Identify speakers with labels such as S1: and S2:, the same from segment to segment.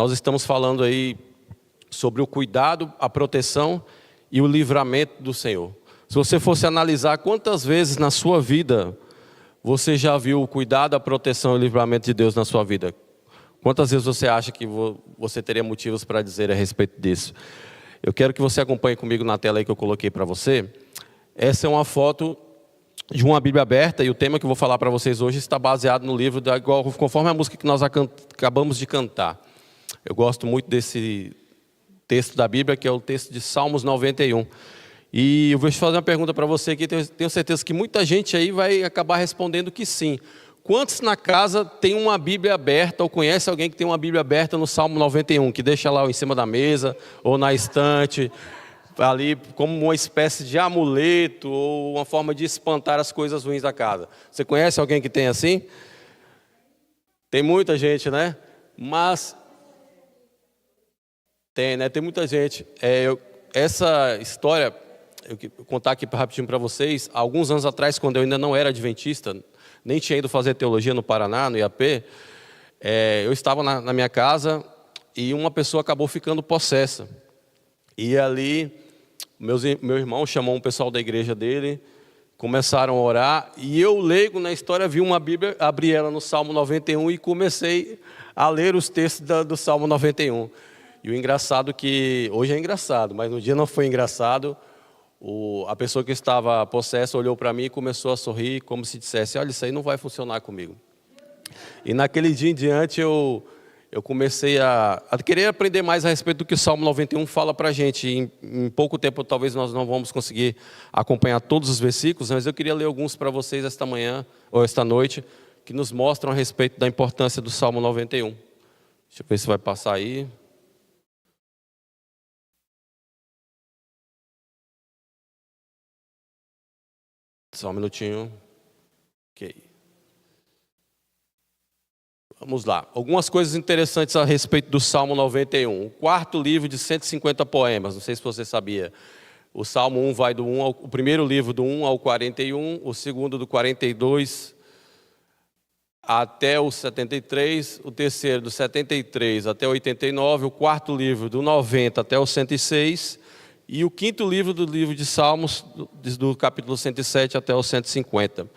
S1: Nós estamos falando aí sobre o cuidado, a proteção e o livramento do Senhor. Se você fosse analisar quantas vezes na sua vida você já viu o cuidado, a proteção e o livramento de Deus na sua vida? Quantas vezes você acha que você teria motivos para dizer a respeito disso? Eu quero que você acompanhe comigo na tela aí que eu coloquei para você. Essa é uma foto de uma Bíblia aberta, e o tema que eu vou falar para vocês hoje está baseado no livro, conforme a música que nós acabamos de cantar. Eu gosto muito desse texto da Bíblia, que é o texto de Salmos 91. E eu vou fazer uma pergunta para você aqui, tenho certeza que muita gente aí vai acabar respondendo que sim. Quantos na casa tem uma Bíblia aberta, ou conhece alguém que tem uma Bíblia aberta no Salmo 91, que deixa lá em cima da mesa, ou na estante, ali como uma espécie de amuleto, ou uma forma de espantar as coisas ruins da casa? Você conhece alguém que tem assim? Tem muita gente, né? Mas tem, né? Tem muita gente. Essa história, eu vou contar aqui rapidinho para vocês. Alguns anos atrás, quando eu ainda não era adventista, nem tinha ido fazer teologia no Paraná, no IAP, eu estava na minha casa e uma pessoa acabou ficando possessa. E ali, meu irmão chamou um pessoal da igreja dele, começaram a orar, e eu, leigo na história, vi uma Bíblia, abri ela no Salmo 91 e comecei a ler os textos do Salmo 91. E o engraçado que, hoje é engraçado, mas no dia não foi engraçado. A pessoa que estava possessa olhou para mim e começou a sorrir, como se dissesse: olha, isso aí não vai funcionar comigo. E naquele dia em diante eu comecei a querer aprender mais a respeito do que o Salmo 91 fala para a gente. Em pouco tempo talvez nós não vamos conseguir acompanhar todos os versículos, mas eu queria ler alguns para vocês esta manhã, ou esta noite, que nos mostram a respeito da importância do Salmo 91. Deixa eu ver se vai passar aí. Só um minutinho. Ok. Vamos lá. Algumas coisas interessantes a respeito do Salmo 91. O quarto livro de 150 poemas. Não sei se você sabia. O Salmo 1 vai o primeiro livro do 1 ao 41. O segundo do 42 até o 73. O terceiro do 73 até o 89. O quarto livro do 90 até o 106. E o quinto livro do livro de Salmos, do capítulo 107 até o 150.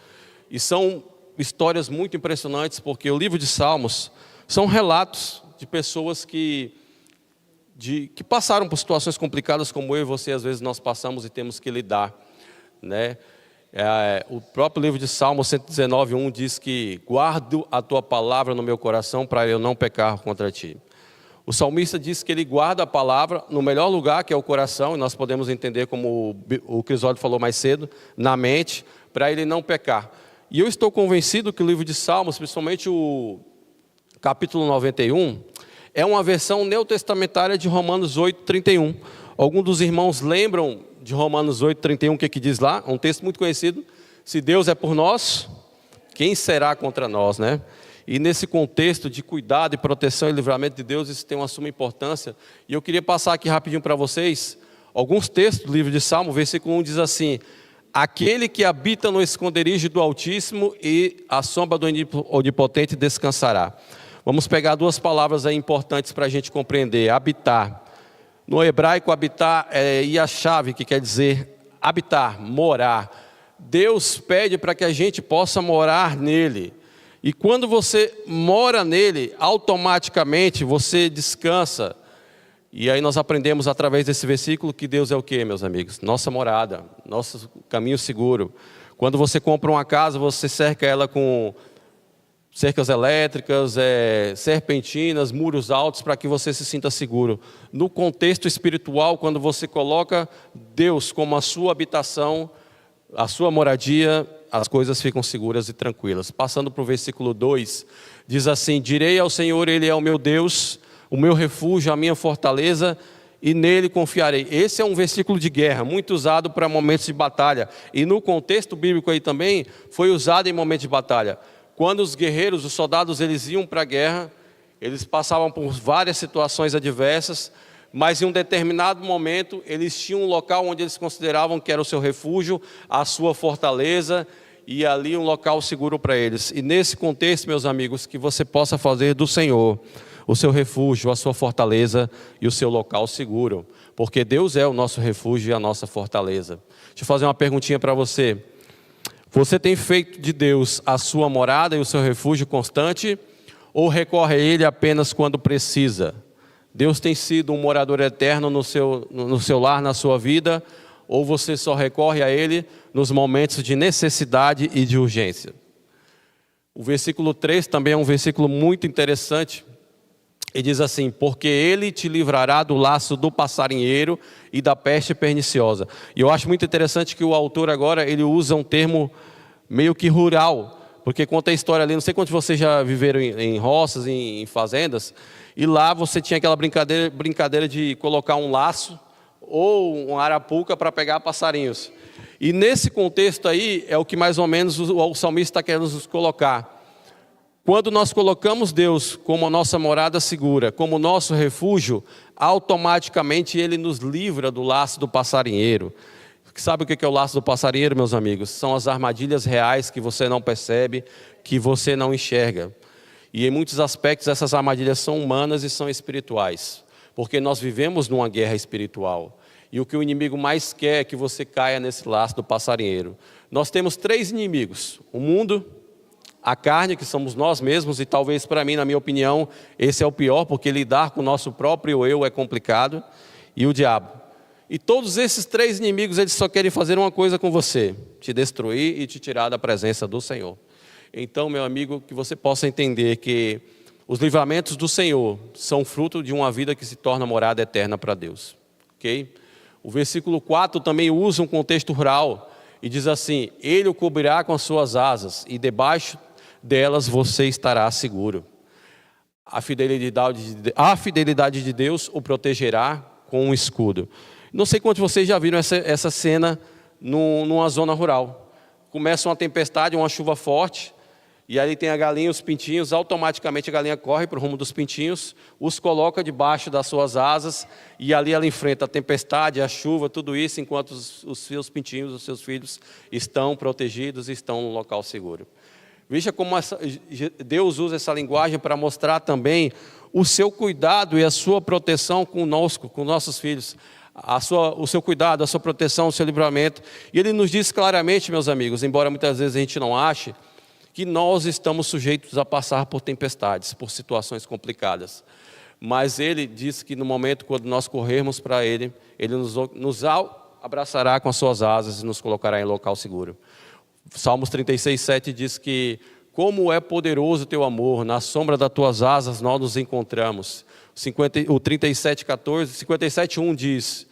S1: E são histórias muito impressionantes, porque o livro de Salmos são relatos de pessoas que passaram por situações complicadas, como eu e você, às vezes, nós passamos e temos que lidar, né? O próprio livro de Salmos 119:1 diz que: guardo a tua palavra no meu coração para eu não pecar contra ti. O salmista diz que ele guarda a palavra no melhor lugar, que é o coração, e nós podemos entender, como o Crisóstomo falou mais cedo, na mente, para ele não pecar. E eu estou convencido que o livro de Salmos, principalmente o capítulo 91, é uma versão neotestamentária de Romanos 8:31. Alguns dos irmãos lembram de Romanos 8:31, o que diz lá? Um texto muito conhecido: se Deus é por nós, quem será contra nós, né? E nesse contexto de cuidado e proteção e livramento de Deus, isso tem uma suma importância. E eu queria passar aqui rapidinho para vocês alguns textos do livro de Salmo. O versículo 1 diz assim: aquele que habita no esconderijo do Altíssimo e a sombra do Onipotente descansará. Vamos pegar duas palavras aí importantes para a gente compreender. Habitar. No hebraico, habitar é yashav, que quer dizer habitar, morar. Deus pede para que a gente possa morar nele. E quando você mora nele, automaticamente você descansa. E aí nós aprendemos através desse versículo que Deus é o quê, meus amigos? Nossa morada, nosso caminho seguro. Quando você compra uma casa, você cerca ela com cercas elétricas, serpentinas, muros altos, para que você se sinta seguro. No contexto espiritual, quando você coloca Deus como a sua habitação, a sua moradia, as coisas ficam seguras e tranquilas. Passando para o versículo 2, diz assim: direi ao Senhor, Ele é o meu Deus, o meu refúgio, a minha fortaleza, e nele confiarei. Esse é um versículo de guerra, muito usado para momentos de batalha. E no contexto bíblico aí também, foi usado em momentos de batalha. Quando os guerreiros, os soldados, eles iam para a guerra, eles passavam por várias situações adversas, mas em um determinado momento, eles tinham um local onde eles consideravam que era o seu refúgio, a sua fortaleza, e ali um local seguro para eles. E nesse contexto, meus amigos, que você possa fazer do Senhor o seu refúgio, a sua fortaleza e o seu local seguro. Porque Deus é o nosso refúgio e a nossa fortaleza. Deixa eu fazer uma perguntinha para você. Você tem feito de Deus a sua morada e o seu refúgio constante? Ou recorre a Ele apenas quando precisa? Deus tem sido um morador eterno no seu lar, na sua vida? Ou você só recorre a Ele nos momentos de necessidade e de urgência? O versículo 3 também é um versículo muito interessante. E diz assim: porque Ele te livrará do laço do passarinheiro e da peste perniciosa. E eu acho muito interessante que o autor agora, ele usa um termo meio que rural, porque conta a história ali, não sei quantos de vocês já viveram em roças, em fazendas, e lá você tinha aquela brincadeira de colocar um laço ou uma arapuca para pegar passarinhos. E nesse contexto aí, é o que mais ou menos o salmista está querendo nos colocar. Quando nós colocamos Deus como a nossa morada segura, como nosso refúgio, automaticamente Ele nos livra do laço do passarinheiro. Sabe o que é o laço do passarinheiro, meus amigos? São as armadilhas reais que você não percebe, que você não enxerga. E em muitos aspectos essas armadilhas são humanas e são espirituais, porque nós vivemos numa guerra espiritual. E o que o inimigo mais quer é que você caia nesse laço do passarinheiro. Nós temos 3 inimigos: o mundo, a carne, que somos nós mesmos, e talvez para mim, na minha opinião, esse é o pior, porque lidar com o nosso próprio eu é complicado, e o diabo. E todos esses 3 inimigos, eles só querem fazer uma coisa com você: te destruir e te tirar da presença do Senhor. Então, meu amigo, que você possa entender que os livramentos do Senhor são fruto de uma vida que se torna morada eterna para Deus. Ok? O versículo 4 também usa um contexto rural e diz assim: Ele o cobrirá com as suas asas e debaixo delas você estará seguro. A fidelidade de Deus o protegerá com um escudo. Não sei quantos de vocês já viram essa cena numa zona rural. Começa uma tempestade, uma chuva forte, e ali tem a galinha, os pintinhos. Automaticamente a galinha corre para o rumo dos pintinhos, os coloca debaixo das suas asas, e ali ela enfrenta a tempestade, a chuva, tudo isso, enquanto os seus pintinhos, os seus filhos estão protegidos e estão no local seguro. Veja como Deus usa essa linguagem para mostrar também o seu cuidado e a sua proteção conosco, com nossos filhos. O seu cuidado, a sua proteção, o seu livramento. E Ele nos diz claramente, meus amigos, embora muitas vezes a gente não ache, que nós estamos sujeitos a passar por tempestades, por situações complicadas. Mas Ele diz que no momento quando nós corrermos para Ele, Ele nos abraçará com as suas asas e nos colocará em local seguro. Salmos 36:7 diz que: como é poderoso o teu amor, na sombra das tuas asas nós nos encontramos. O 57:1 diz: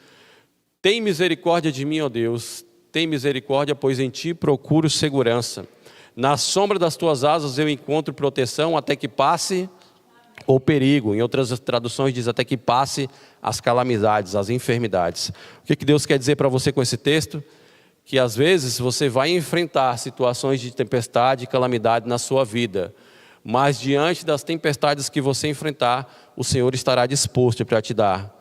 S1: tem misericórdia de mim, ó Deus, tem misericórdia, pois em ti procuro segurança. Na sombra das tuas asas eu encontro proteção até que passe o perigo. Em outras traduções diz: até que passe as calamidades, as enfermidades. O que Deus quer dizer para você com esse texto? Que às vezes você vai enfrentar situações de tempestade e calamidade na sua vida, mas diante das tempestades que você enfrentar, o Senhor estará disposto para te dar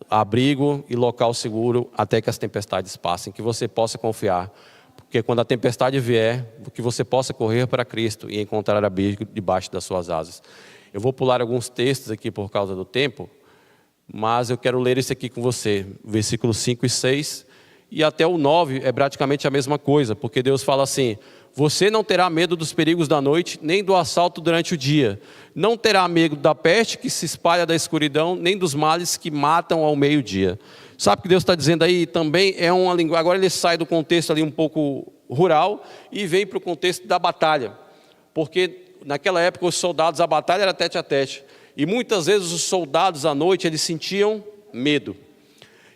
S1: abrigo e local seguro até que as tempestades passem, que você possa confiar, porque quando a tempestade vier, que você possa correr para Cristo e encontrar abrigo debaixo das suas asas. Eu vou pular alguns textos aqui por causa do tempo, mas eu quero ler esse aqui com você, versículos 5 e 6, e até o 9 é praticamente a mesma coisa, porque Deus fala assim: você não terá medo dos perigos da noite, nem do assalto durante o dia. Não terá medo da peste que se espalha da escuridão, nem dos males que matam ao meio-dia. Sabe o que Deus está dizendo aí? Também é uma linguagem. Agora ele sai do contexto ali um pouco rural e vem para o contexto da batalha. Porque naquela época os soldados, a batalha era tete a tete. E muitas vezes os soldados à noite, eles sentiam medo.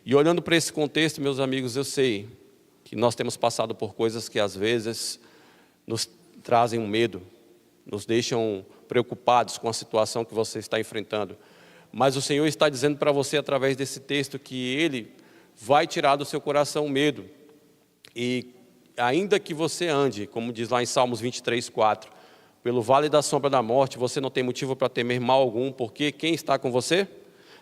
S1: E olhando para esse contexto, meus amigos, eu sei que nós temos passado por coisas que às vezes nos trazem um medo, nos deixam preocupados com a situação que você está enfrentando. Mas o Senhor está dizendo para você através desse texto que Ele vai tirar do seu coração o medo. E ainda que você ande, como diz lá em Salmos 23:4, pelo vale da sombra da morte, você não tem motivo para temer mal algum, porque quem está com você?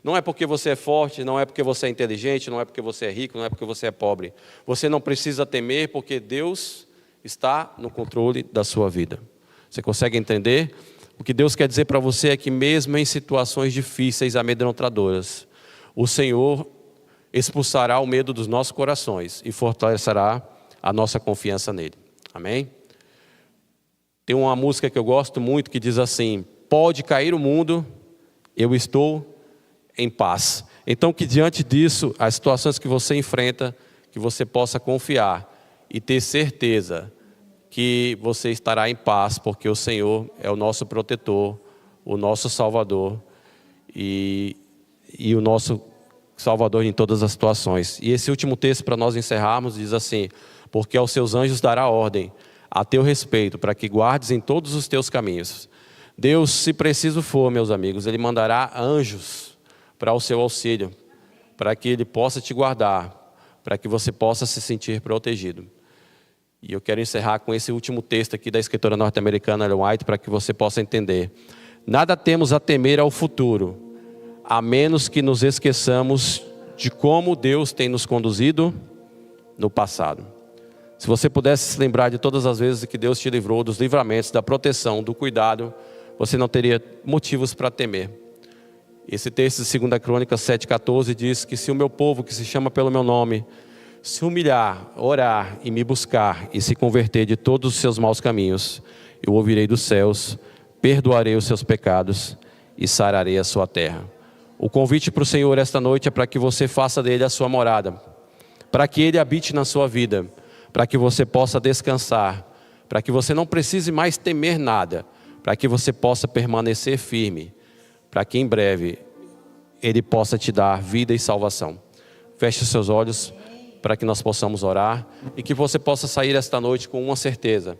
S1: Não é porque você é forte, não é porque você é inteligente, não é porque você é rico, não é porque você é pobre. Você não precisa temer, porque Deus está no controle da sua vida. Você consegue entender? O que Deus quer dizer para você é que mesmo em situações difíceis, amedrontadoras, o Senhor expulsará o medo dos nossos corações e fortalecerá a nossa confiança nele. Amém? Tem uma música que eu gosto muito que diz assim: pode cair o mundo, eu estou em paz. Então que diante disso, as situações que você enfrenta, que você possa confiar e ter certeza que você estará em paz, porque o Senhor é o nosso protetor, o nosso Salvador e o nosso Salvador em todas as situações. E esse último texto, para nós encerrarmos, diz assim: porque aos seus anjos dará ordem a teu respeito, para que guardes em todos os teus caminhos. Deus, se preciso for, meus amigos, Ele mandará anjos para o seu auxílio, para que Ele possa te guardar, para que você possa se sentir protegido. E eu quero encerrar com esse último texto aqui da escritora norte-americana Ellen White, para que você possa entender. Nada temos a temer ao futuro, a menos que nos esqueçamos de como Deus tem nos conduzido no passado. Se você pudesse se lembrar de todas as vezes que Deus te livrou, dos livramentos, da proteção, do cuidado, você não teria motivos para temer. Esse texto de 2 Crônicas 7,14 diz que se o meu povo, que se chama pelo meu nome, se humilhar, orar e me buscar e se converter de todos os seus maus caminhos, eu ouvirei dos céus, perdoarei os seus pecados e sararei a sua terra. O convite para o Senhor esta noite é para que você faça dele a sua morada, para que ele habite na sua vida, para que você possa descansar, para que você não precise mais temer nada, para que você possa permanecer firme, para que em breve ele possa te dar vida e salvação. Feche os seus olhos para que nós possamos orar e que você possa sair esta noite com uma certeza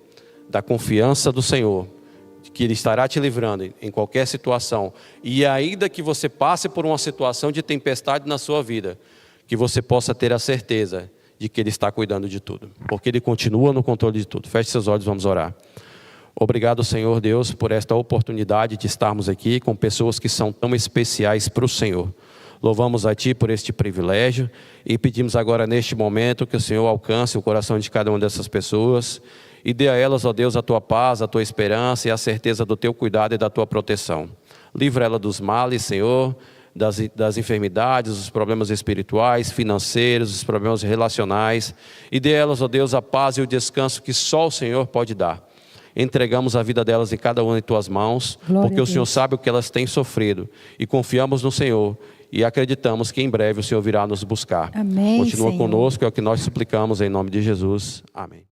S1: da confiança do Senhor, de que Ele estará te livrando em qualquer situação. E ainda que você passe por uma situação de tempestade na sua vida, que você possa ter a certeza de que Ele está cuidando de tudo, porque Ele continua no controle de tudo. Feche seus olhos, vamos orar. Obrigado, Senhor Deus, por esta oportunidade de estarmos aqui com pessoas que são tão especiais para o Senhor. Louvamos a Ti por este privilégio e pedimos agora neste momento que o Senhor alcance o coração de cada uma dessas pessoas e dê a elas, ó Deus, a Tua paz, a Tua esperança e a certeza do Teu cuidado e da Tua proteção. Livra ela dos males, Senhor, das enfermidades, dos problemas espirituais, financeiros, dos problemas relacionais e dê a elas, ó Deus, a paz e o descanso que só o Senhor pode dar. Entregamos a vida delas em cada uma em Tuas mãos, porque o Senhor sabe o que elas têm sofrido e confiamos no Senhor e acreditamos que em breve o Senhor virá nos buscar.
S2: Amém,
S1: Continua
S2: Senhor.
S1: conosco, é o que nós suplicamos em nome de Jesus. Amém.